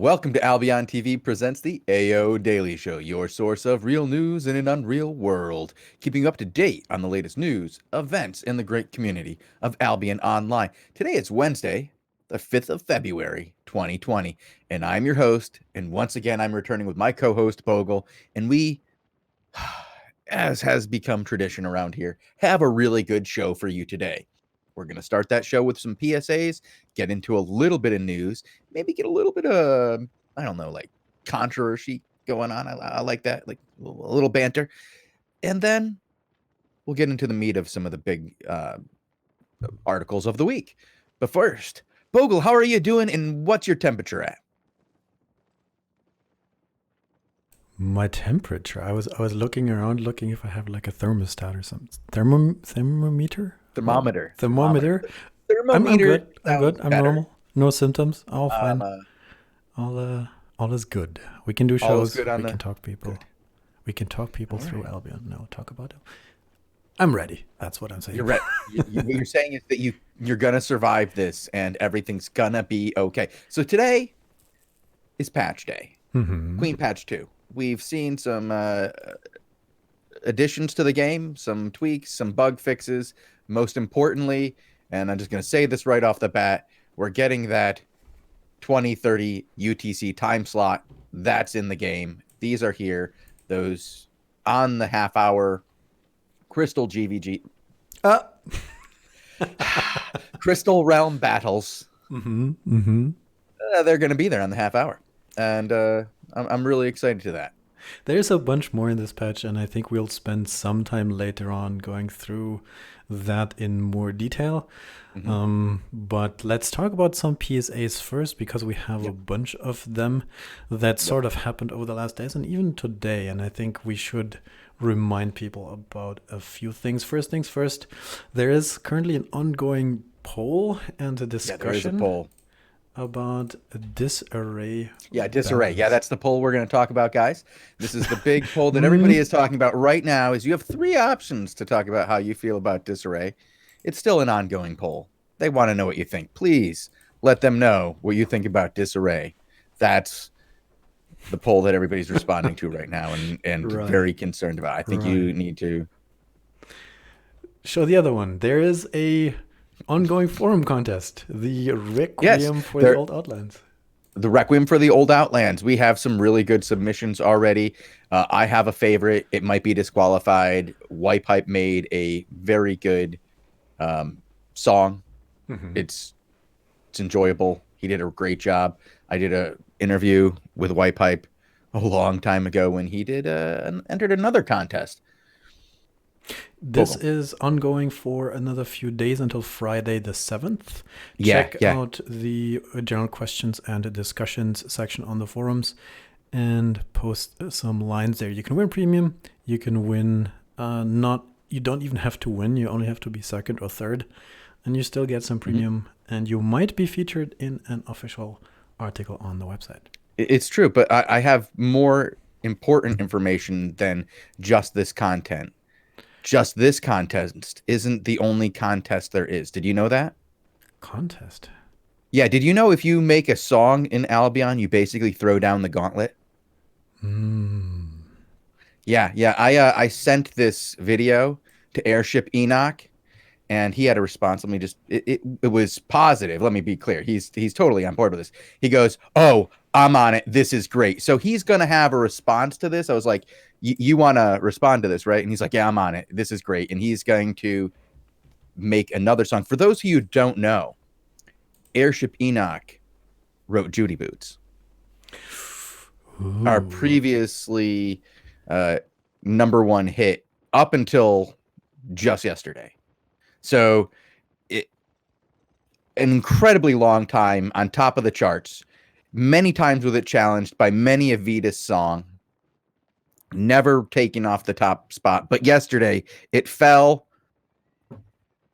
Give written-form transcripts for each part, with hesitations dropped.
Welcome to Albion TV presents the AO Daily Show, your source of real news in an unreal world, keeping you up to date on the latest news, events, and the great community of Albion Online. Today is Wednesday, the 5th of February, 2020, and I'm your host, and once again, I'm returning with my co-host, Bogul, and we, as has become tradition around here, have a really good show for you today. We're going to start that show with some PSAs, get into a little bit of news, maybe get a little bit of, I don't know, like controversy going on. I like that, like a little banter. And then we'll get into the meat of some of the big articles of the week. But first, Bogul, how are you doing and what's your temperature at? My temperature? I was looking around, looking if I have like a thermostat or something. Thermometer? Thermometer. Thermometer. I'm good. I'm normal. No symptoms. All fine. All is good. We can do shows. We can talk people. Good. We can talk people through Albion. No, talk about it. I'm ready. That's what I'm saying. You're ready. What you're saying is that you're gonna survive this and everything's gonna be okay. So today is patch day. Queen Patch 2. We've seen some additions to the game, some tweaks, some bug fixes. Most importantly, and I'm just going to say this right off the bat, we're getting that 2030 UTC time slot. That's in the game. These are here. Those on the half-hour Crystal GVG. Crystal Realm battles. They're going to be there on the half hour. And I'm really excited to that. There's a bunch more in this patch, and I think we'll spend some time later on going through that in more detail. But let's talk about some PSAs first, because we have a bunch of them that sort of happened over the last days and even today. And I think we should remind people about a few things. First things first, there is currently an ongoing poll and a discussion. There is a poll about disarray. Disarray. Yeah, that's the poll we're going to talk about, guys. This is the big poll that everybody is talking about right now. Is you have three options to talk about how you feel about disarray. It's still an ongoing poll. They want to know what you think. Please let them know what you think about disarray. That's the poll that everybody's responding to right now and very concerned about. I think you need to show the other one. There is a ongoing forum contest, the Requiem for the Old Outlands. The Requiem for the Old Outlands. We have some really good submissions already. I have a favorite. It might be disqualified. White Pipe made a very good song. It's enjoyable. He did a great job. I did an interview with White Pipe a long time ago when he did entered another contest. This is ongoing for another few days until Friday the 7th. Check out the general questions and discussions section on the forums and post some lines there. You can win premium. You can win you don't even have to win. You only have to be second or third. And you still get some premium. And you might be featured in an official article on the website. It's true, but I have more important information than just this content. Just this contest isn't the only contest there is. Did you know that? Contest? Yeah, did you know if you make a song in Albion, you basically throw down the gauntlet? Yeah. I sent this video to Airship Enoch, and he had a response. Let me just, it was positive. Let me be clear. He's totally on board with this. He goes, "Oh, I'm on it. This is great." So he's going to have a response to this. I was like, you want to respond to this, right? And he's like, "Yeah, I'm on it. This is great." And he's going to make another song. For those of you who don't know, Airship Enoch wrote Judy Boots. Ooh. Our previously #1 hit up until just yesterday. So an incredibly long time on top of the charts. Many times with it challenged by many a Vetus song. Never taken off the top spot. But yesterday, it fell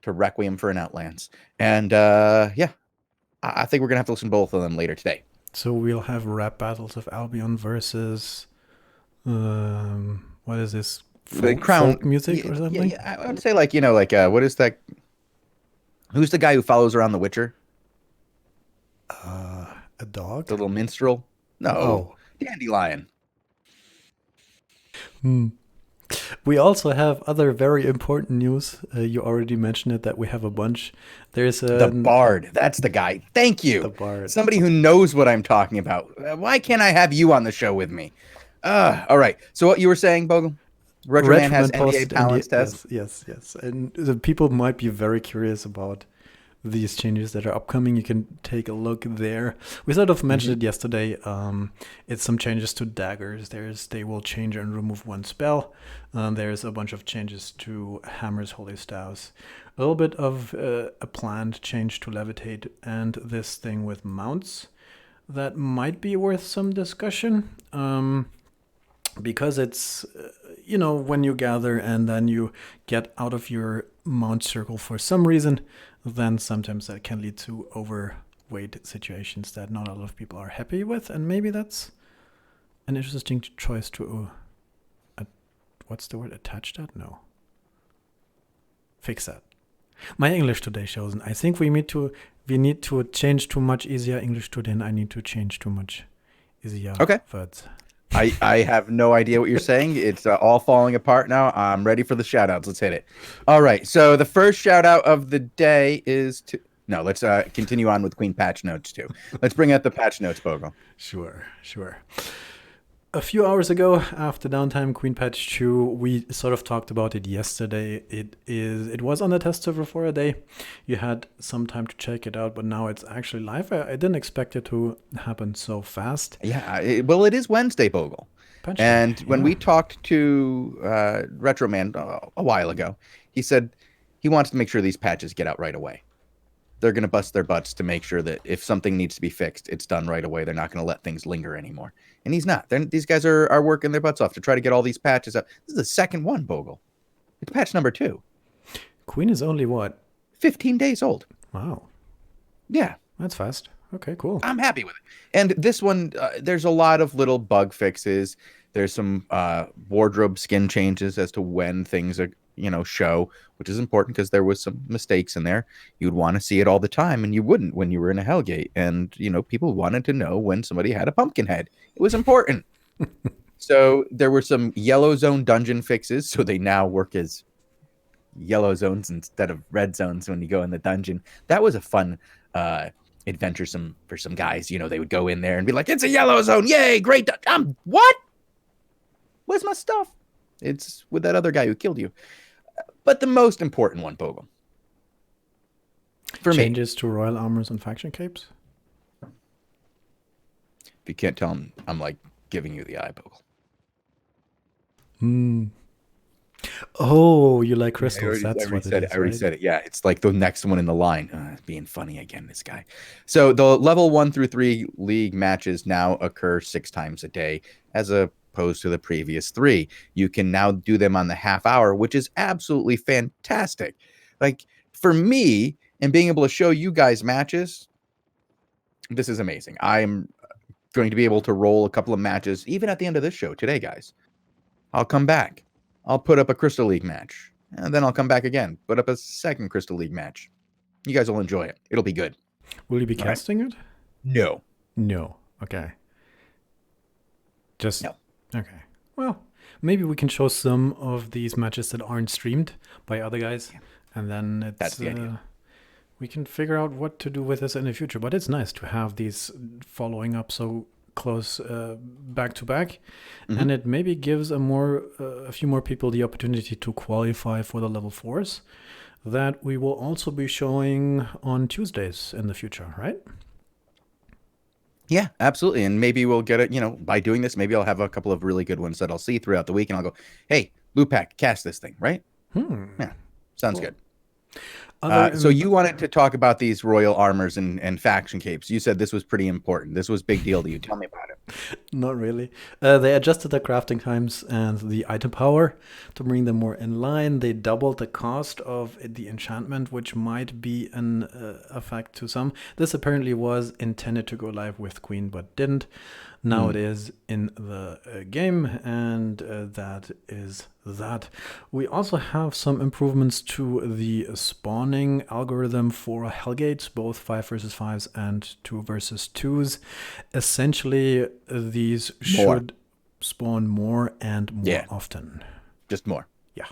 to Requiem for an Outlands. And I think we're going to have to listen to both of them later today. So we'll have rap battles of Albion versus, what is this? Folk music or something? Yeah, I would say what is that? Who's the guy who follows around the Witcher? A dog? The little minstrel? No, Oh. dandelion. Hmm. We also have other very important news. You already mentioned it that we have a bunch. There's The a Bard. That's the guy. Thank the you. Bard. Somebody who knows what I'm talking about. Why can't I have you on the show with me? All right. So what you were saying, Bogle? Retroman has Retroman NBA posted in the balance test. yes, and the people might be very curious about these changes that are upcoming. You can take a look there. We sort of mentioned it yesterday. It's some changes to daggers. They will change and remove one spell. There's a bunch of changes to hammers, holy staves, a little bit of a planned change to levitate, and this thing with mounts that might be worth some discussion. Because it's, when you gather and then you get out of your mount circle for some reason, then sometimes that can lead to overweight situations that not a lot of people are happy with. And maybe that's an interesting choice to, what's the word, attach that? No. Fix that. My English today, Shozen. I think we need to change too much easier English today, and I need to change too much easier words. I have no idea what you're saying. It's all falling apart now. I'm ready for the shout outs. Let's hit it. All right. So the first shout out of the day is to. No, let's continue on with Queen Patch Notes too. Let's bring out the patch notes, Bogle. Sure. A few hours ago, after downtime, Queen Patch 2, we sort of talked about it yesterday. It was on the test server for a day. You had some time to check it out, but now it's actually live. I didn't expect it to happen so fast. Yeah, it is Wednesday, Bogle. And when we talked to Retroman a while ago, he said he wants to make sure these patches get out right away. They're going to bust their butts to make sure that if something needs to be fixed, it's done right away. They're not going to let things linger anymore. And he's not. These guys are working their butts off to try to get all these patches out. This is the second one, Bogle. It's patch number 2. Queen is only what? 15 days old. Wow. Yeah. That's fast. Okay, cool. I'm happy with it. And this one, there's a lot of little bug fixes. There's some wardrobe skin changes as to when things are, show, which is important because there was some mistakes in there. You'd want to see it all the time, and you wouldn't when you were in a Hellgate. And, people wanted to know when somebody had a pumpkin head. It was important. So there were some yellow zone dungeon fixes. So they now work as yellow zones instead of red zones when you go in the dungeon. That was a fun adventuresome for some guys. They would go in there and be like, it's a yellow zone. Yay, great. What? Where's my stuff? It's with that other guy who killed you. But the most important one, Bogle. For changes to royal armors and faction capes? If you can't tell, I'm like giving you the eye, Bogle. Oh, you like crystals. That's what it is. I already said it. Yeah, it's like the next one in the line. Being funny again, this guy. So the level 1 through 3 league matches now occur 6 times a day, as opposed to the previous 3. You can now do them on the half hour, which is absolutely fantastic. Like, for me, and being able to show you guys matches, this is amazing. I'm going to be able to roll a couple of matches, even at the end of this show today, guys. I'll come back. I'll put up a Crystal League match, and then I'll come back again, put up a second Crystal League match. You guys will enjoy it. It'll be good. Will you be casting it? No. Okay. Just... No. Okay. Well, maybe we can show some of these matches that aren't streamed by other guys, and then that's the idea. We can figure out what to do with this in the future. But it's nice to have these following up so close back to back, and it maybe gives a few more people the opportunity to qualify for the level 4s that we will also be showing on Tuesdays in the future, right? Yeah, absolutely. And maybe we'll get it, by doing this, maybe I'll have a couple of really good ones that I'll see throughout the week, and I'll go, hey, Lupac, cast this thing, right? Yeah, sounds good. So you wanted to talk about these royal armors and faction capes. You said this was pretty important. This was a big deal to you. Tell me about it. Not really. They adjusted the crafting times and the item power to bring them more in line. They doubled the cost of the enchantment, which might be an effect to some. This apparently was intended to go live with Queen, but didn't. Now it is in the game, and that is that. We also have some improvements to the spawning algorithm for Hellgates, both 5 versus 5s and 2 versus 2s. Essentially, these should spawn more and more often. Just more. Yeah.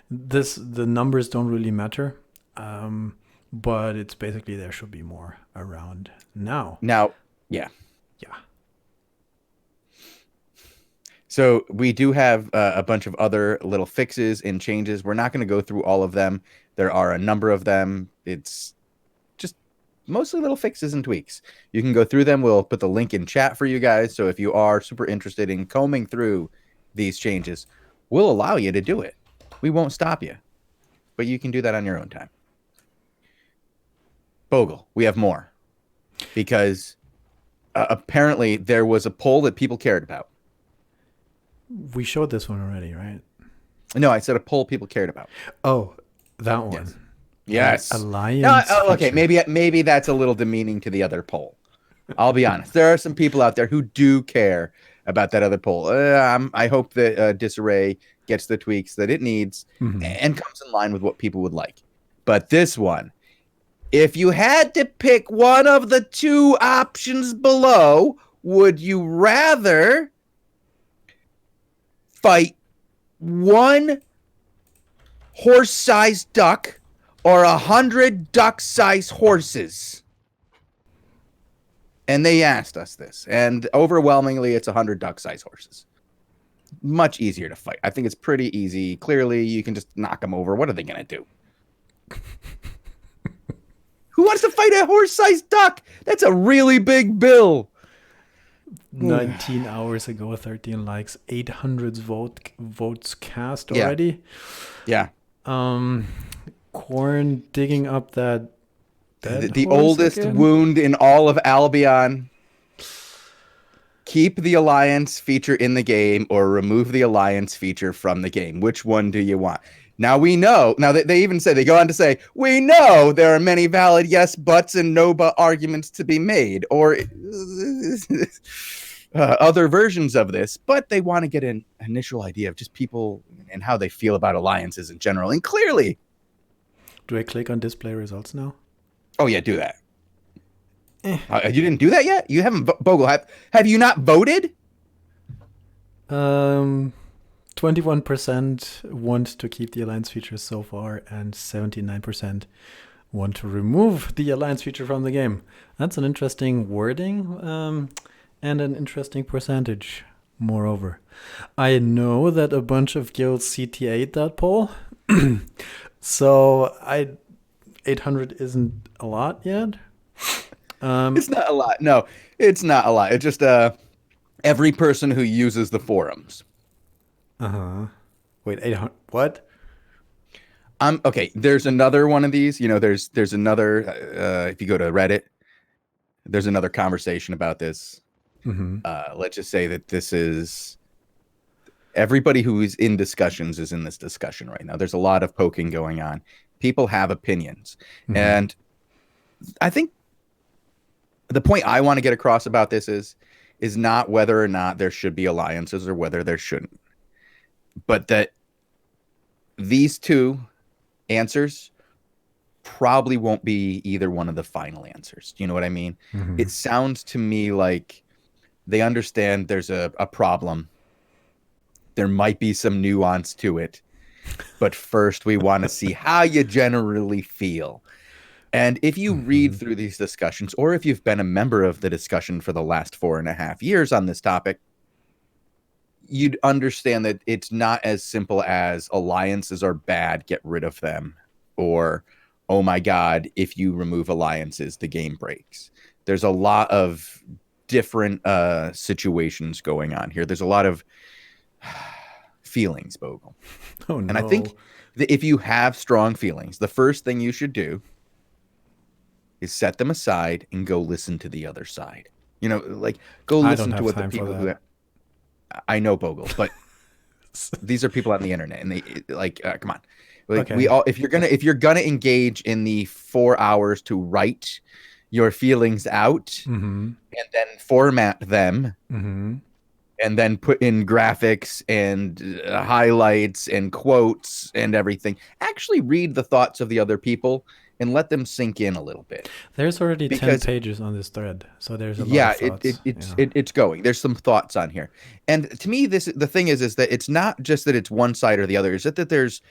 The numbers don't really matter, but it's basically there should be more around now. Yeah. Yeah. So we do have a bunch of other little fixes and changes. We're not going to go through all of them. There are a number of them. It's just mostly little fixes and tweaks. You can go through them. We'll put the link in chat for you guys. So if you are super interested in combing through these changes, we'll allow you to do it. We won't stop you, but you can do that on your own time. Bogul, we have more because apparently there was a poll that people cared about. We showed this one already, right? No, I said a poll people cared about. Oh, that one. Yes. Alliance. Okay, maybe that's a little demeaning to the other poll. I'll be honest. There are some people out there who do care about that other poll. I hope that Disarray gets the tweaks that it needs and comes in line with what people would like. But this one, if you had to pick one of the two options below, would you rather fight one horse-sized duck or 100 duck-sized horses? And they asked us this, and overwhelmingly it's 100 duck-sized horses. Much easier to fight. I think it's pretty easy. Clearly, you can just knock them over. What are they going to do? Who wants to fight a horse-sized duck? That's a really big bill. 19 hours ago, 13 likes, 800 votes cast already. Yeah. Corn digging up that the oldest wound in all of Albion. Keep the alliance feature in the game or remove the alliance feature from the game. Which one do you want? Now we know. Now they even say, they go on to say, we know there are many valid yes buts and no but arguments to be made, or other versions of this, but they want to get an initial idea of just people and how they feel about alliances in general. And clearly, do I click on display results now? Oh yeah, do that. You didn't do that yet? You haven't, Bogul, have you not voted? 21% want to keep the alliance feature so far, and 79% want to remove the alliance feature from the game. That's an interesting wording, and an interesting percentage, moreover. I know that a bunch of guilds CTA'd that poll, so 800 isn't a lot yet. It's not a lot. No, it's not a lot. It's just every person who uses the forums. Wait, 800. What? Okay, there's another one of these. You know, there's another. If you go to Reddit, there's another conversation about this. Let's just say that this is everybody who is in discussions is in this discussion right now. There's a lot of poking going on. People have opinions, and I think the point I want to get across about this is not whether or not there should be alliances or whether there shouldn't, but that these two answers probably won't be either one of the final answers. Do you know what I mean? It sounds to me like they understand there's a problem. There might be some nuance to it, but first we want to see how you generally feel. And if you read through these discussions, or if you've been a member of the discussion for the last 4.5 years on this topic, you'd understand that it's not as simple as alliances are bad, get rid of them, or, oh my God, if you remove alliances, the game breaks. There's a lot of different situations going on here. There's a lot of feelings, Bogul. Oh, no. And I think that if you have strong feelings, the first thing you should do is set them aside and go listen to the other side. You know, like go listen to what the people who I know, Bogul, but these are people on the internet, and they like, come on, like we all, if you're gonna engage in the 4 hours to write your feelings out and then format them and then put in graphics and highlights and quotes and everything. Actually read the thoughts of the other people and let them sink in a little bit. There's already 10 pages on this thread, so there's a lot of thoughts. It's going. There's some thoughts on here. And to me, the thing is that it's not just that it's one side or the other. It's that there's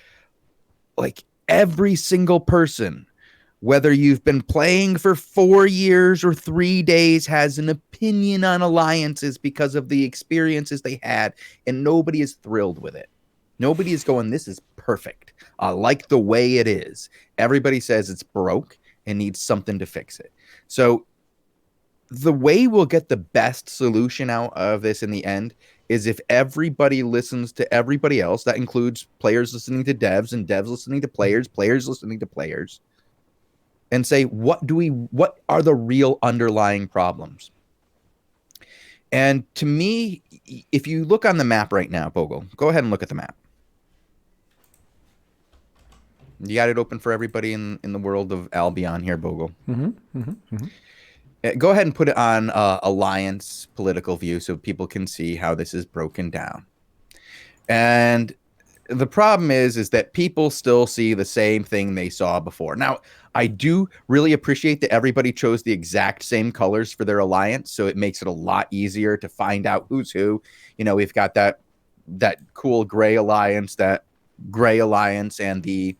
like every single person, whether you've been playing for 4 years or 3 days, has an opinion on alliances because of the experiences they had, and nobody is thrilled with it. Nobody is going, this is perfect. I like the way it is. Everybody says it's broke and needs something to fix it. So the way we'll get the best solution out of this in the end is if everybody listens to everybody else. That includes players listening to devs and devs listening to players, players listening to players, and say, what are the real underlying problems? And to me, if you look on the map right now, Bogul, go ahead and look at the map. You got it open for everybody in the world of Albion here, Bogul. Go ahead and put it on Alliance political view so people can see how this is broken down. And the problem is that people still see the same thing they saw before. Now, I do really appreciate that everybody chose the exact same colors for their alliance, so it makes it a lot easier to find out who's who. You know, we've got that cool gray alliance, and the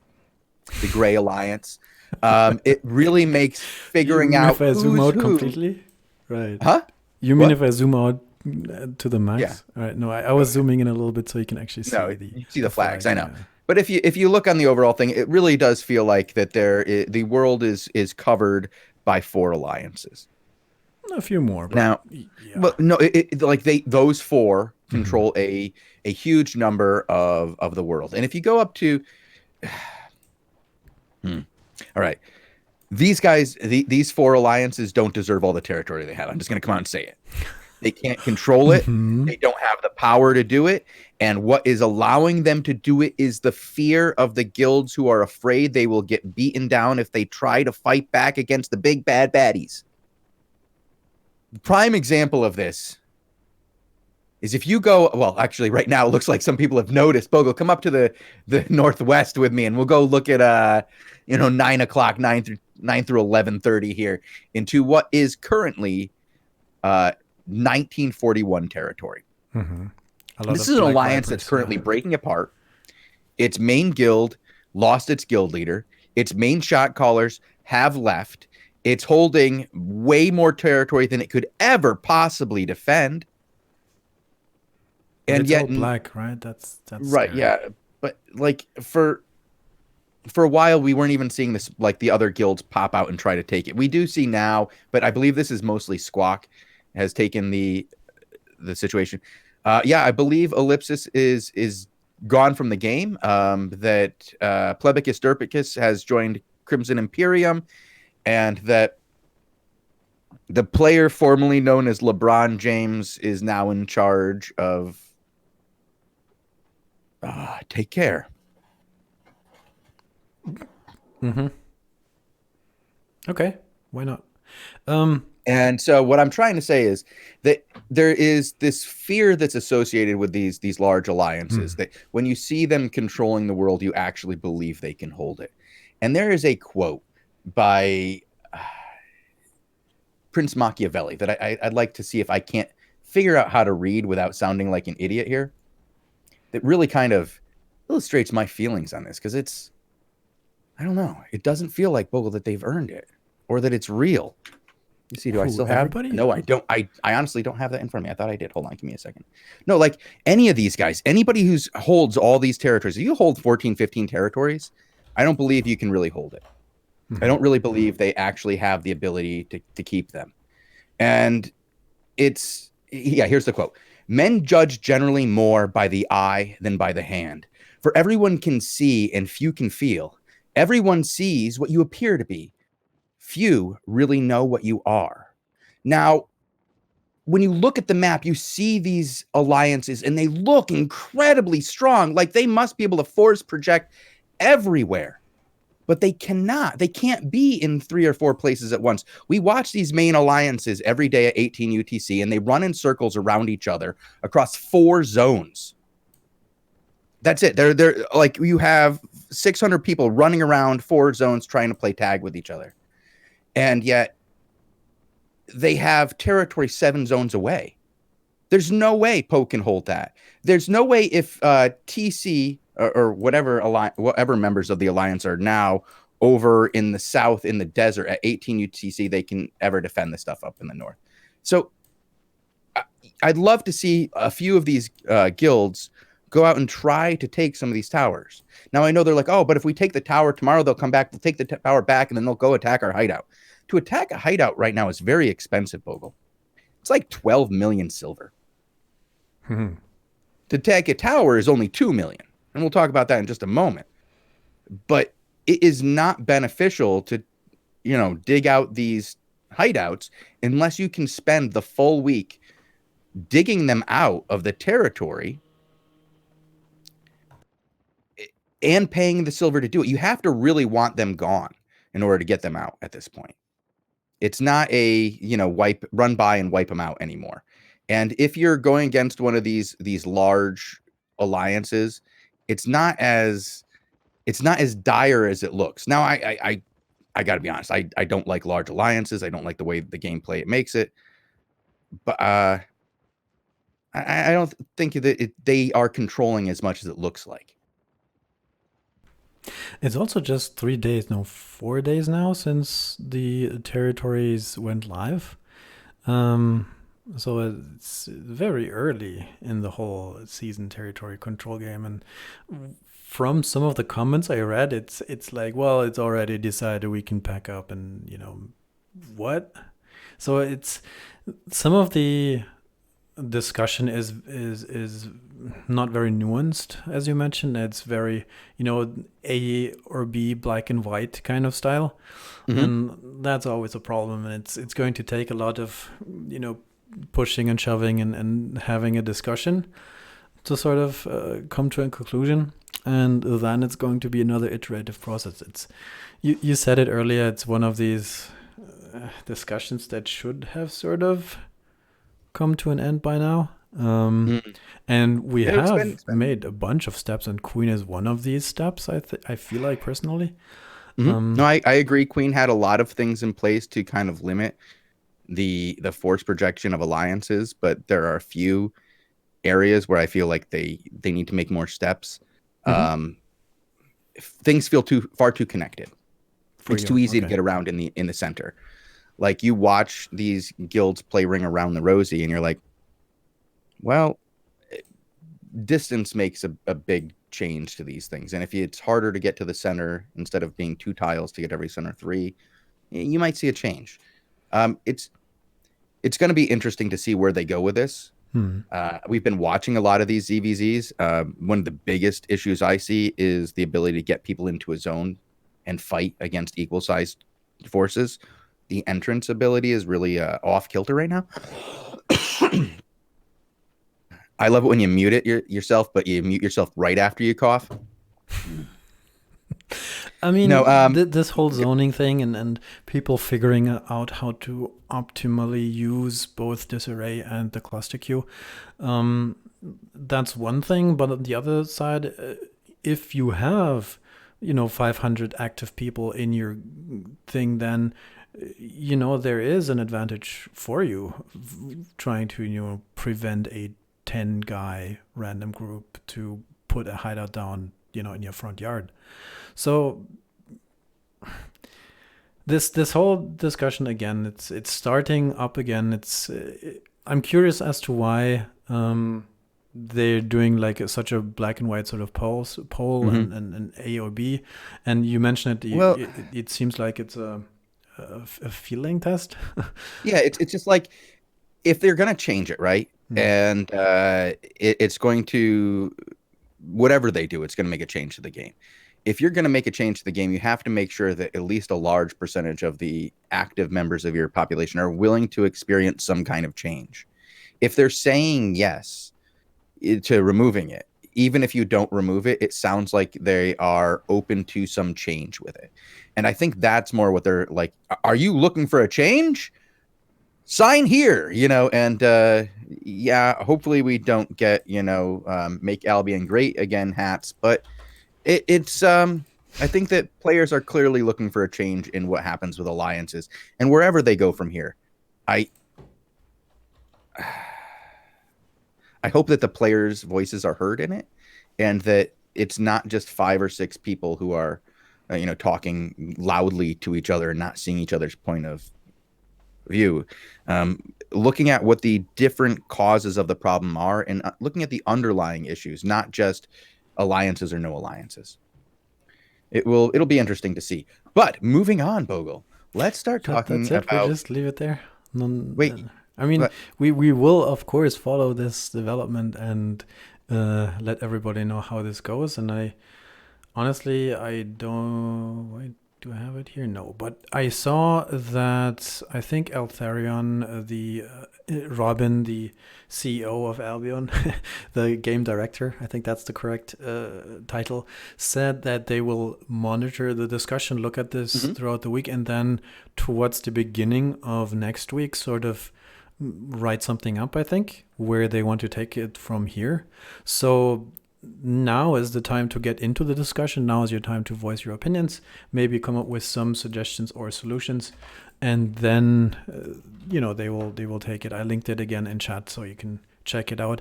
gray alliance. It really makes figuring out if I zoom out completely, right? Huh? You mean if I zoom out to the max? Yeah. All right. No, I was zooming in a little bit so you can actually see the flags. I know. But if you look on the overall thing, it really does feel like that the world is covered by 4 alliances. A few more. But now, but no, those 4 control a huge number of the world. And if you go up to, all right, these guys, these 4 alliances don't deserve all the territory they have. I'm just going to come out and say it. They can't control it. They don't have the power to do it. And what is allowing them to do it is the fear of the guilds who are afraid they will get beaten down if they try to fight back against the big bad baddies. The prime example of this is if you go, well, actually right now it looks like some people have noticed. Bogul, come up to the northwest with me and we'll go look at 9 o'clock, 9 through 11:30 here into what is currently 1941 territory. This is an alliance that's currently breaking apart. Its main guild lost its guild leader. Its main shot callers have left. It's holding way more territory than it could ever possibly defend. But and it's yet all black, right? That's right. Scary. Yeah, but like for a while we weren't even seeing this, like the other guilds pop out and try to take it. We do see now, but I believe this is mostly Squawk has taken the situation. I believe Ellipsis is gone from the game. That Plebicus Derpicus has joined Crimson Imperium, and that the player formerly known as LeBron James is now in charge of. Take care. Okay, why not? And so what I'm trying to say is that there is this fear that's associated with these large alliances, that when you see them controlling the world, you actually believe they can hold it. And there is a quote by Prince Machiavelli that I'd like to see if I can't figure out how to read without sounding like an idiot here. That really kind of illustrates my feelings on this, because I don't know. It doesn't feel like, Bogul, that they've earned it or that it's real. You see, do I still have? Everybody? No, I don't. I honestly don't have that in front of me. I thought I did. Hold on, give me a second. No, like any of these guys, anybody who holds all these territories, if you hold 14, 15 territories, I don't believe you can really hold it. I don't really believe they actually have the ability to keep them. And here's the quote. Men judge generally more by the eye than by the hand. For everyone can see and few can feel. Everyone sees what you appear to be. Few really know what you are. Now, when you look at the map, you see these alliances and they look incredibly strong. Like they must be able to force project everywhere. but they can't be in 3 or 4 places at once. We watch these main alliances every day at 18 UTC, and they run in circles around each other across 4 zones. That's it. They're like, you have 600 people running around 4 zones trying to play tag with each other, and yet they have territory 7 zones away. There's no way Poe can hold that. There's no way if TC or whatever members of the Alliance are now over in the south in the desert at 18 UTC, they can ever defend the stuff up in the north. So I'd love to see a few of these guilds go out and try to take some of these towers. Now, I know they're like, oh, but if we take the tower tomorrow, they'll come back, they'll take the tower back, and then they'll go attack our hideout. To attack a hideout right now is very expensive, Bogul. It's like 12 million silver. To attack a tower is only 2 million. And we'll talk about that in just a moment. But it is not beneficial to, dig out these hideouts unless you can spend the full week digging them out of the territory and paying the silver to do it. You have to really want them gone in order to get them out at this point. It's not a, run by and wipe them out anymore. And if you're going against one of these large alliances, it's not as dire as it looks. Now, I got to be honest. I don't like large alliances. I don't like the way the gameplay it makes it. But I don't think that they are controlling as much as it looks like. It's also just 3 days, no, 4 days now since the territories went live. So it's very early in the whole season territory control game, and from some of the comments I read, it's like, well, it's already decided we can pack up, and what? So it's some of the discussion is not very nuanced, as you mentioned. It's very A or B, black and white kind of style, and that's always a problem. And it's going to take a lot of pushing and shoving and having a discussion to sort of come to a conclusion, and then it's going to be another iterative process. It's you said it earlier, it's one of these discussions that should have sort of come to an end by now, and we have made a bunch of steps, and Queen is one of these steps. I feel like personally. No, I agree. Queen had a lot of things in place to kind of limit the force projection of alliances, but there are a few areas where I feel like they need to make more steps. Things feel far too connected. It's too easy to get around in the center. Like, you watch these guilds play Ring Around the Rosie, and you're like, well, distance makes a big change to these things. And if it's harder to get to the center instead of being 2 tiles to get every center 3, you might see a change. It's going to be interesting to see where they go with this. We've been watching a lot of these ZVZs. One of the biggest issues I see is the ability to get people into a zone and fight against equal-sized forces. The entrance ability is really off kilter right now. I love it when you mute it yourself, but you mute yourself right after you cough. I mean, this whole zoning thing and people figuring out how to optimally use both disarray and the cluster queue, that's one thing. But on the other side, if you have 500 active people in your thing, then there is an advantage for you trying to prevent a 10-guy random group to put a hideout down in your front yard. So this whole discussion again, it's starting up again. I'm curious as to why they're doing like such a black and white sort of poll and A or B. And you mentioned it seems like it's a feeling test. Yeah, it's just like, if they're gonna change it, right? And it's going to, whatever they do, it's going to make a change to the game. If you're going to make a change to the game, you have to make sure that at least a large percentage of the active members of your population are willing to experience some kind of change. If they're saying yes to removing it, even if you don't remove it, it sounds like they are open to some change with it. And I think that's more what they're like. Are you looking for a change? Sign here, and yeah, hopefully we don't get, make Albion great again hats, but it's I think that players are clearly looking for a change in what happens with alliances and wherever they go from here. I hope that the players' voices are heard in it, and that it's not just 5 or 6 people who are, talking loudly to each other and not seeing each other's point of view. Looking at what the different causes of the problem are, and looking at the underlying issues, not just alliances or no alliances. It'll be interesting to see. But moving on, Bogul, let's start talking that's it. about. We'll just leave it there. Wait, I mean, we will of course follow this development and let everybody know how this goes. And I honestly, I don't. Do I have it here? No, but I saw that I think Eltharion, the Robin, the CEO of Albion, the game director, I think that's the correct title, said that they will monitor the discussion, look at this throughout the week, and then towards the beginning of next week, sort of write something up, I think, where they want to take it from here. So now is the time to get into the discussion. Now is your time to voice your opinions, maybe come up with some suggestions or solutions, and then they will take it. I linked it again in chat so you can check it out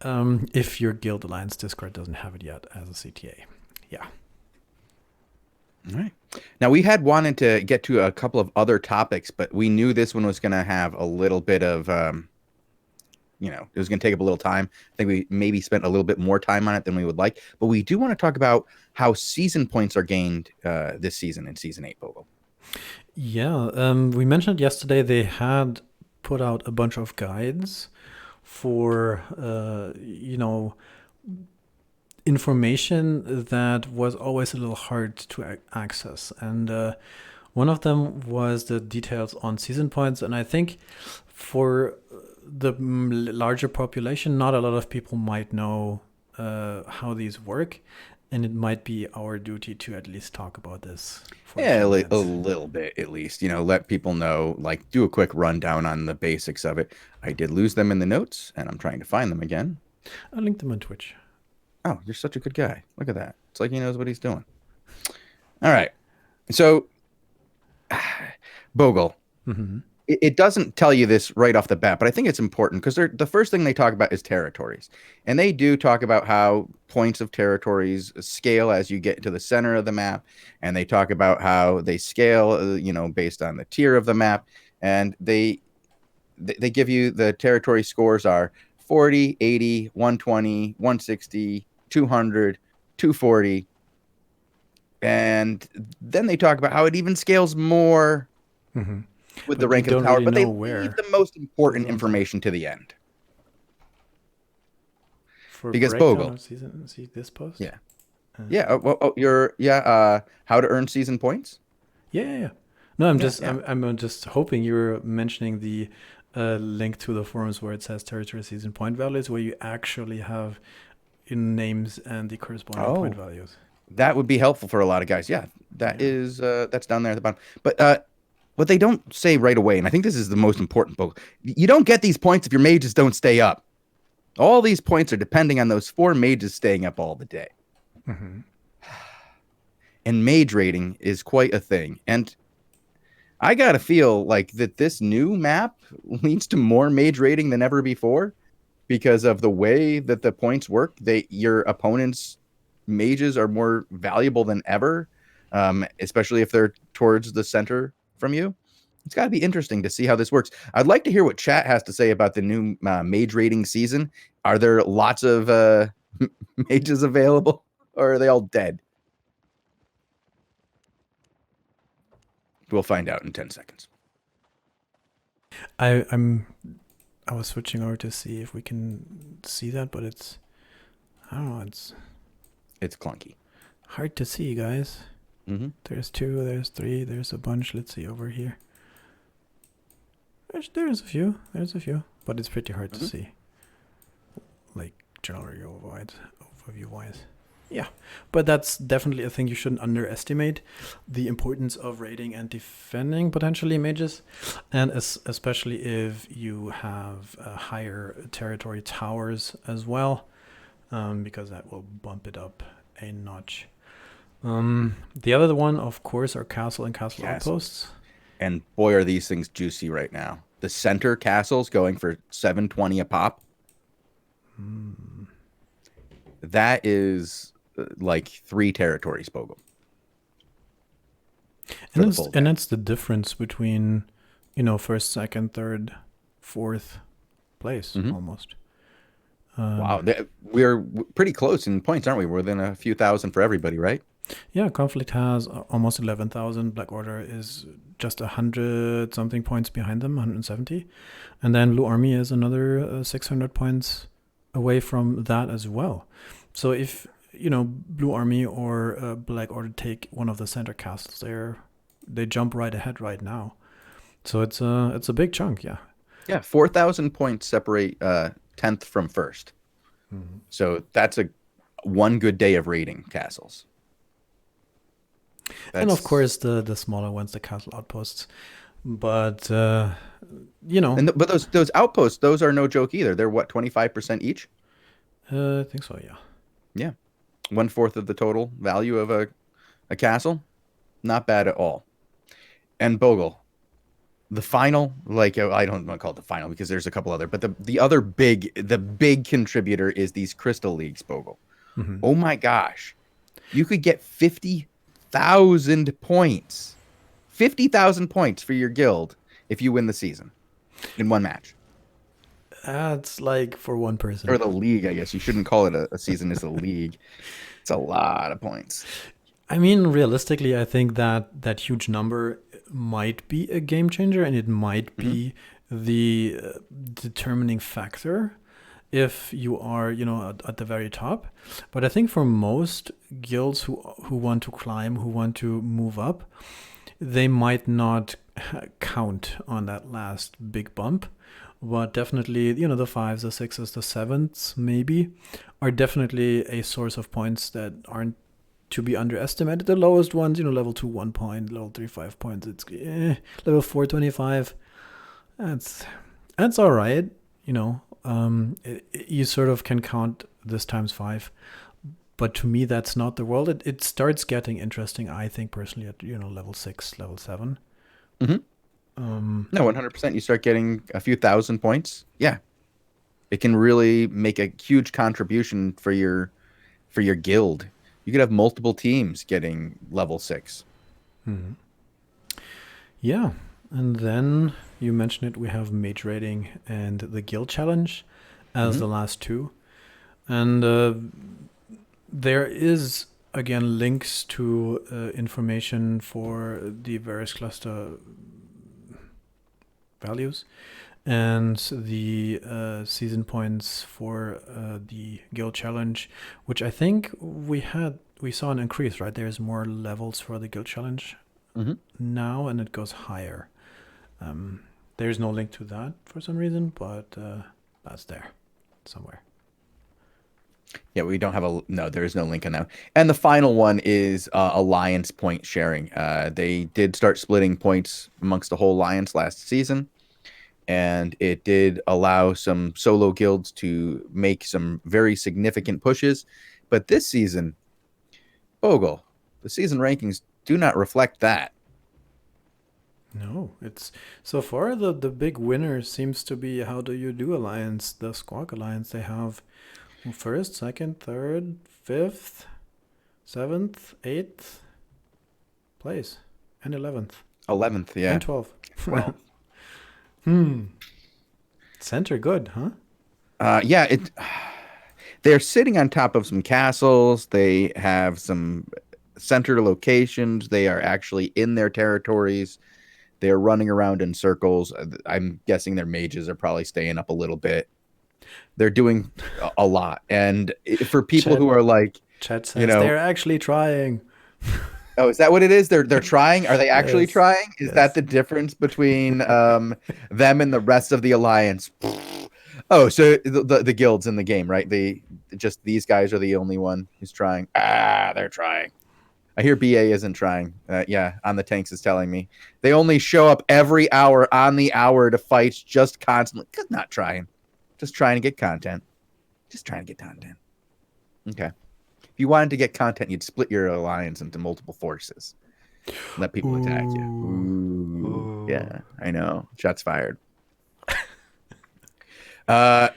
if your Guild Alliance Discord doesn't have it yet as a CTA. Yeah. All right. Now, we had wanted to get to a couple of other topics, but we knew this one was going to have a little bit of it was going to take up a little time. I think we maybe spent a little bit more time on it than we would like. But we do want to talk about how season points are gained this season in Season 8, Bogul. Yeah, we mentioned yesterday they had put out a bunch of guides for, information that was always a little hard to access. And one of them was the details on season points. And I think for the larger population, not a lot of people might know how these work, and it might be our duty to at least talk about this. A little bit at least, let people know, like do a quick rundown on the basics of it. I did lose them in the notes, and I'm trying to find them again. I linked them on Twitch. Oh, you're such a good guy. Look at that. It's like he knows what he's doing. All right. So, Bogul. Mm-hmm. It doesn't tell you this right off the bat, but I think it's important because the first thing they talk about is territories. And they do talk about how points of territories scale as you get to the center of the map. And they talk about how they scale, based on the tier of the map. And they give you the territory scores are 40, 80, 120, 160, 200, 240. And then they talk about how it even scales more. Mm-hmm. With the rank of power, but they leave the most important information to the end. Because Bogul, see this post? Yeah. How to earn season points? Yeah. No, I'm just hoping you're mentioning the link to the forums where it says territory season point values, where you actually have names and the corresponding point values. That would be helpful for a lot of guys. Yeah, is that's down there at the bottom. But what they don't say right away, and I think this is the most important book, you don't get these points if your mages don't stay up. All these points are depending on those 4 mages staying up all the day. Mm-hmm. And mage rating is quite a thing. And I gotta feel like that this new map leads to more mage rating than ever before because of the way that the points work. Your opponent's mages are more valuable than ever, especially if they're towards the center from you. It's got to be interesting to see how this works. I'd like to hear what chat has to say about the new mage rating season. Are there lots of mages available, or are they all dead? We'll find out in 10 seconds. I was switching over to see if we can see that, but it's clunky. Hard to see, guys. Mm-hmm. There's 2, there's 3, there's a bunch. Let's see over here. There's a few, but it's pretty hard to see. Like generally overview-wise. Yeah, but that's definitely a thing you shouldn't underestimate, the importance of raiding and defending potentially mages, and especially if you have higher territory towers as well, because that will bump it up a notch. The other one, of course, are castle and castle outposts. And boy, are these things juicy right now. The center castles going for 720 a pop. That is like 3 territories, Bogul. And that's the difference between, first, second, third, fourth place almost. Wow, we're pretty close in points, aren't we? We're within a few thousand for everybody, right? Yeah, Conflict has almost 11,000. Black Order is just 100 something points behind them, 170, and then Blue Army is another 600 points away from that as well. So if Blue Army or Black Order take one of the center castles, they jump right ahead right now. So it's a big chunk, yeah. Yeah, 4,000 points separate 10th from first. So that's one good day of raiding castles. And of course the smaller ones, the castle outposts. But but those outposts, those are no joke either. They're what, 25% each? I think so, yeah. Yeah. 1/4 of the total value of a castle. Not bad at all. And Bogul, the final, I don't want to call it the final because there's a couple other, but the big contributor is these Crystal Leagues, Bogul. Oh my gosh. You could get 50,000 points. 50,000 points for your guild if you win the season in one match. That's like for one person. Or the league, I guess. You shouldn't call it a season, it's a league. It's a lot of points. I mean, realistically, I think that huge number might be a game changer, and it might be the determining factor if you are, at the very top. But I think for most guilds who want to climb, who want to move up, they might not count on that last big bump. But definitely, the 5s, the 6s, the 7s maybe are definitely a source of points that aren't to be underestimated. The lowest ones, level 2, 1 point, level 3, 5 points. It's level 4, 25. That's all right. You sort of can count this times 5. But to me, that's not the world. It starts getting interesting, I think, personally, at level 6, level 7. No, 100%. You start getting a few thousand points. Yeah, it can really make a huge contribution for your guild. You could have multiple teams getting level 6. Yeah, and then you mentioned it. We have mage rating and the guild challenge as the last two, and there is again links to information for the various cluster values and the season points for the guild challenge, which I think we saw an increase, right? There's more levels for the guild challenge now, and it goes higher. There's no link to that for some reason, but that's there somewhere. Yeah, we don't have there is no link on that. And the final one is alliance point sharing. They did start splitting points amongst the whole alliance last season, and it did allow some solo guilds to make some very significant pushes. But this season, Bogul, the season rankings do not reflect that. No, it's so far the big winner seems to be How Do You Do Alliance, the Squawk Alliance. They have first, second, third, fifth, 7th, 8th place, and 11th. 11th, yeah. And 12th. 12. Center good, huh? Yeah, they're sitting on top of some castles. They have some center locations. They are actually in their territories. They're running around in circles. I'm guessing their mages are probably staying up a little bit. They're doing a lot. And for people who are like, Chat says they're actually trying. Oh, is that what it is? They're trying? Are they actually trying? Is that the difference between them and the rest of the alliance? Oh, so the guilds in the game, right? just these guys are the only one who's trying. They're trying. I hear BA isn't trying. On the tanks is telling me. They only show up every hour on the hour to fight just constantly. Not trying. Just trying to get content. Just trying to get content. Okay. If you wanted to get content, you'd split your alliance into multiple forces. Let people attack you. Ooh. Yeah, I know. Shots fired. But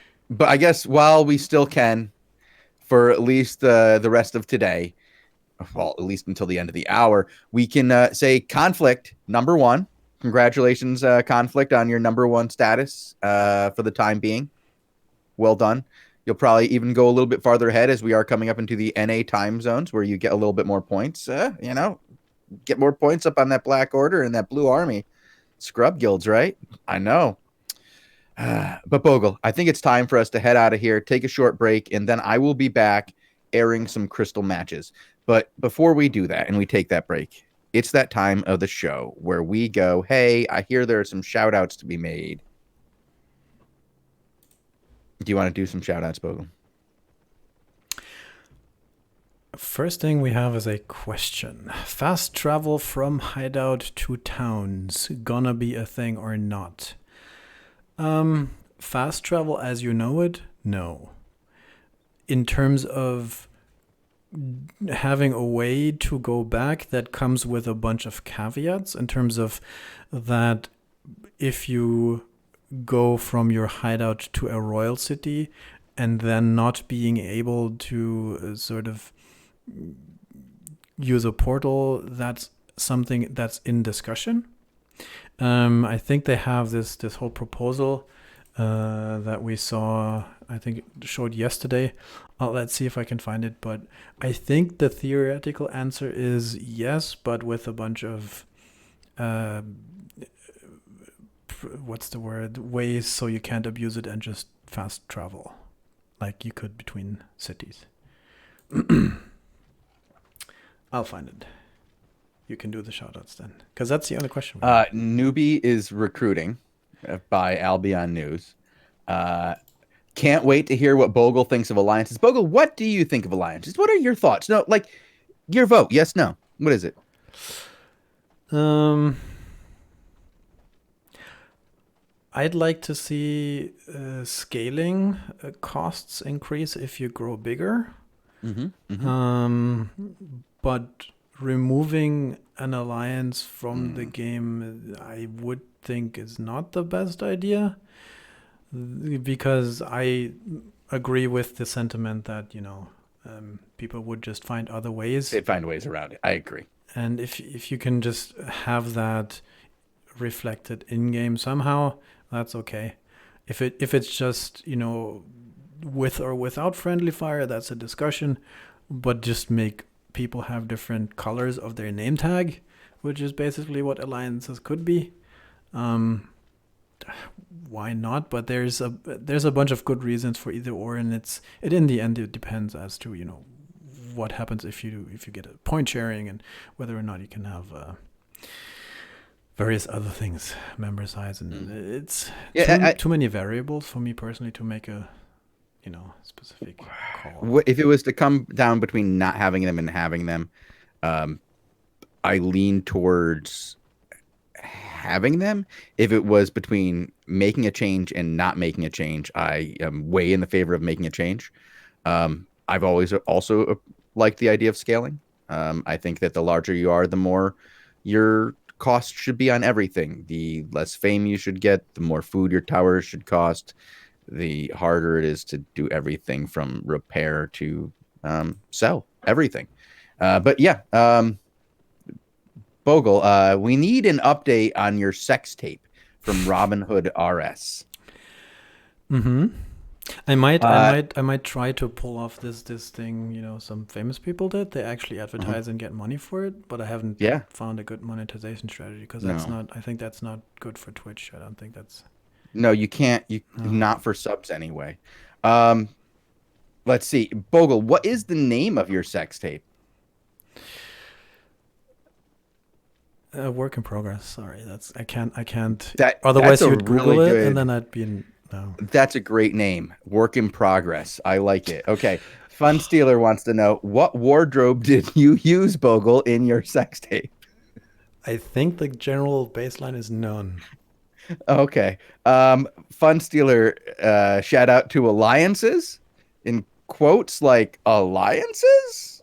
I guess while we still can, for at least the rest of today, well, at least until the end of the hour, we can say Conflict, number 1. Congratulations, Conflict, on your number 1 status for the time being. Well done. You'll probably even go a little bit farther ahead as we are coming up into the NA time zones where you get a little bit more points. Get more points up on that Black Order and that Blue Army. Scrub guilds, right? I know. But Bogul, I think it's time for us to head out of here, take a short break, and then I will be back airing some crystal matches. But before we do that and we take that break, it's that time of the show where we go, hey, I hear there are some shout outs to be made. Do you want to do some shout outs, Bogul? First thing we have is a question. Fast travel from hideout to towns, gonna be a thing or not? Fast travel as you know it, no. In terms of having a way to go back, that comes with a bunch of caveats in terms of that if you go from your hideout to a royal city and then not being able to sort of use a portal, that's something that's in discussion. I think they have this whole proposal that we saw, I think it showed yesterday. Let's see if I can find it. But I think the theoretical answer is yes, but with a bunch of ways so you can't abuse it and just fast travel like you could between cities. I'll find it. You can do the shoutouts then, because that's the only question. Newbie is recruiting by Albion News. Can't wait to hear what Bogul thinks of alliances. Bogul, what do you think of alliances? What are your thoughts? No, like your vote. Yes, no. What is it? I'd like to see scaling costs increase if you grow bigger. But removing an alliance from the game, I would think is not the best idea, because I agree with the sentiment that, people would just find other ways. They'd find ways around it. I agree. And if you can just have that reflected in game somehow, that's okay. If it's just, with or without friendly fire, that's a discussion, but just make people have different colors of their name tag, which is basically what alliances could be. Why not? But there's a bunch of good reasons for either or, and in the end it depends as to what happens if you get a point sharing and whether or not you can have various other things, member size, and it's too many variables for me personally to make a specific call. If it was to come down between not having them and having them, I lean towards having them. If it was between making a change and not making a change, I am way in the favor of making a change. I've always also liked the idea of scaling. I think that the larger you are, the more your cost should be on everything. The less fame you should get, the more food your towers should cost, the harder it is to do everything from repair to sell everything. Bogul, we need an update on your sex tape from Robin Hood RS. I might try to pull off this thing, some famous people did. They actually advertise and get money for it, but I haven't found a good monetization strategy, because I think that's not good for Twitch. I don't think that's... No, you can't. Not for subs anyway. Let's see, Bogul, what is the name of your sex tape? Work in progress. Sorry, I can't. Otherwise, you would Google it, and then I'd be in No. That's a great name. Work in progress. I like it. Okay. Fun Stealer wants to know, what wardrobe did you use, Bogle, in your sex tape? I think the general baseline is none. Okay. Fun Stealer, shout out to alliances in quotes like alliances?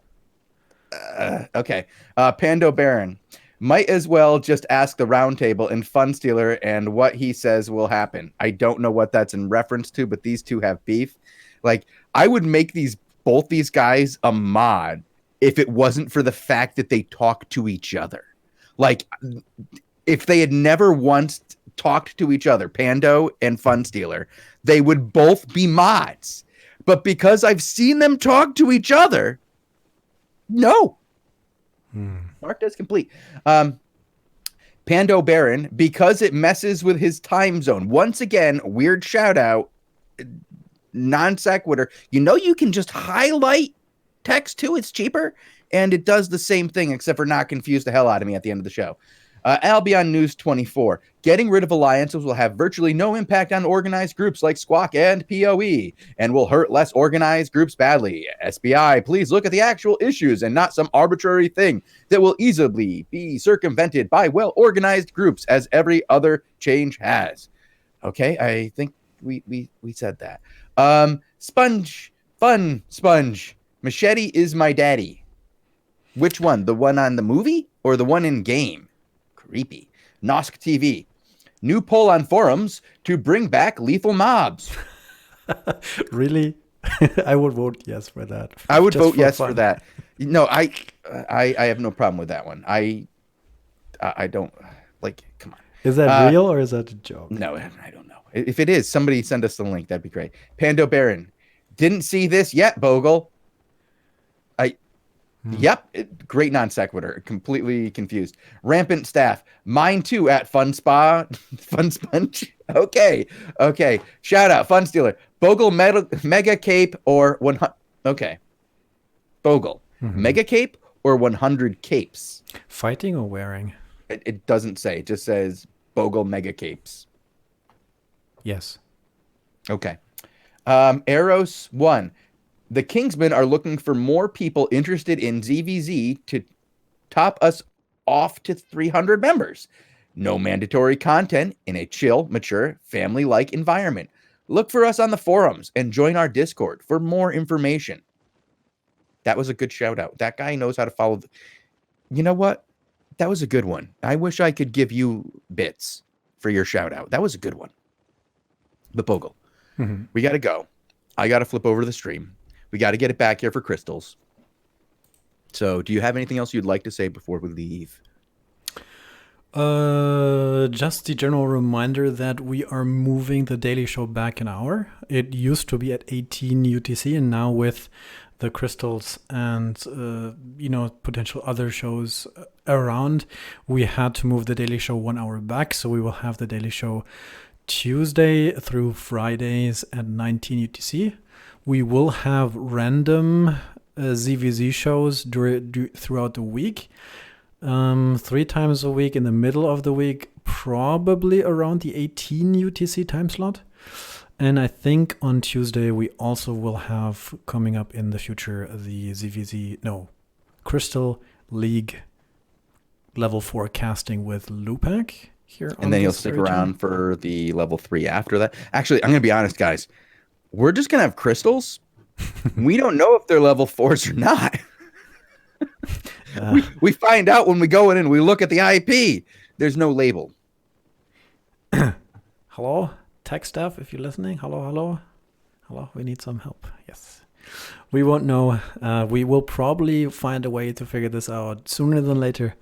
Okay. Pando Baron. Might as well just ask the round table and Fun Stealer and what he says will happen. I don't know what that's in reference to, but these two have beef. Like, I would make both these guys a mod if it wasn't for the fact that they talk to each other. Like, if they had never once talked to each other, Pando and Fun Stealer, they would both be mods. But because I've seen them talk to each other, no. Marked as complete. Pando Baron, because it messes with his time zone. Once again, weird shout out, non sequitur. You know, you can just highlight text too. It's cheaper. And it does the same thing, except for not confuse the hell out of me at the end of the show. Albion News 24. Getting rid of alliances will have virtually no impact on organized groups like Squawk and PoE, and will hurt less organized groups badly. SBI, please look at the actual issues and not some arbitrary thing that will easily be circumvented by well-organized groups, as every other change has. Okay, I think we said that. Sponge. Machete is my daddy. Which one? The one on the movie or the one in game? Creepy. Nosk TV. New poll on forums to bring back lethal mobs. Really? I would vote yes for that. I would vote yes for that. No, I have no problem with that one. I don't, like, come on. Is that real or is that a joke? No, I don't know. If it is, somebody send us the link. That'd be great. Pando Baron. Didn't see this yet, Bogle. Yep, great non sequitur. Completely confused. Rampant Staff. Mine too at Fun Sponge. Okay. Shout out Fun Stealer. Bogle Mega Cape or 100. Okay. Bogle. Mega Cape or 100 capes? Fighting or wearing? It doesn't say. It just says Bogle Mega Capes. Yes. Okay. Eros 1. The Kingsmen are looking for more people interested in ZVZ to top us off to 300 members. No mandatory content in a chill, mature, family-like environment. Look for us on the forums and join our Discord for more information. That was a good shout out. That guy knows how to follow. You know what? That was a good one. I wish I could give you bits for your shout out. That was a good one. But Bogle, we got to go. I got to flip over to the stream. We got to get it back here for crystals. So, do you have anything else you'd like to say before we leave? Just the general reminder that we are moving the Daily Show back an hour. It used to be at 18 UTC, and now with the crystals and potential other shows around, we had to move the Daily Show 1 hour back. So we will have the Daily Show Tuesday through Fridays at 19 UTC. We will have random ZVZ shows throughout the week, 3 times a week in the middle of the week, probably around the 18 UTC time slot. And I think on Tuesday we also will have coming up in the future the Crystal League level 4 casting with Lupac here. And then you'll stick around for the level 3 after that. Actually, I'm going to be honest, guys. We're just going to have crystals. We don't know if they're level 4s or not. We find out when we go in and we look at the IP. There's no label. Hello, tech staff, if you're listening. Hello. We need some help. Yes. We won't know. We will probably find a way to figure this out sooner than later.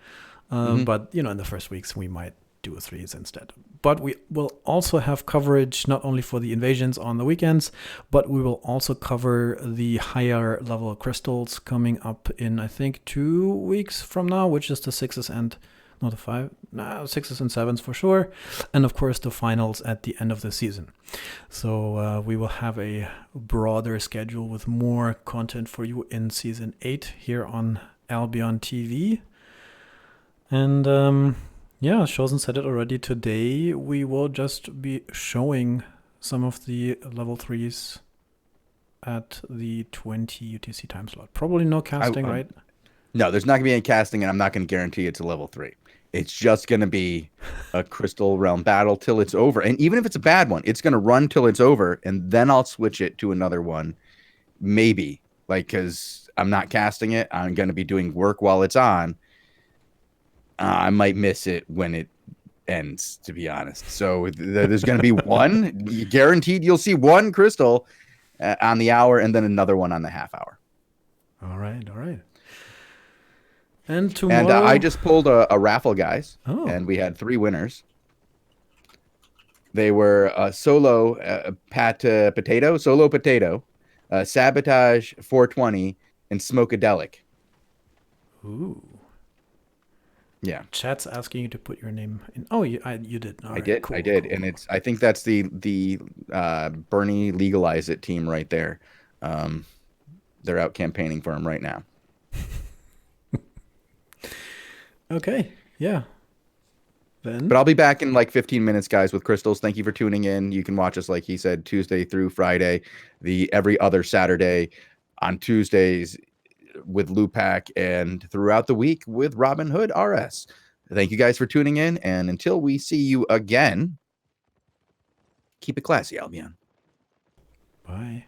But, in the first weeks, we might do 3s instead. But we will also have coverage not only for the invasions on the weekends, but we will also cover the higher level crystals coming up in, I think, 2 weeks from now, which is the 6s and not the 5, 6s and 7s for sure. And of course, the finals at the end of the season. So we will have a broader schedule with more content for you in season 8 here on Albion TV. And Shozen said it already. Today we will just be showing some of the level 3s at the 20 UTC time slot. Probably no casting, right? No, there's not going to be any casting, and I'm not going to guarantee it's a level 3. It's just going to be a Crystal Realm battle till it's over. And even if it's a bad one, it's going to run till it's over, and then I'll switch it to another one. Maybe. Like, because I'm not casting it. I'm going to be doing work while it's on. I might miss it when it ends, to be honest. So there's going to be one. Guaranteed you'll see one Crystal on the hour, and then another one on the half hour. All right. And tomorrow... And I just pulled a raffle, guys, and we had 3 winners. They were Solo Potato, Sabotage 420, and Smokeadelic. Ooh. Yeah. Chat's asking you to put your name in. Oh, you did. I did. Cool, and I think that's the Bernie Legalize It team right there. They're out campaigning for him right now. Okay. Yeah. Then. But I'll be back in like 15 minutes, guys, with crystals. Thank you for tuning in. You can watch us, like he said, Tuesday through Friday, every other Saturday, on Tuesdays with Lupac, and throughout the week with Robin Hood RS. Thank you guys for tuning in, and until we see you again, keep it classy, Albion. Bye.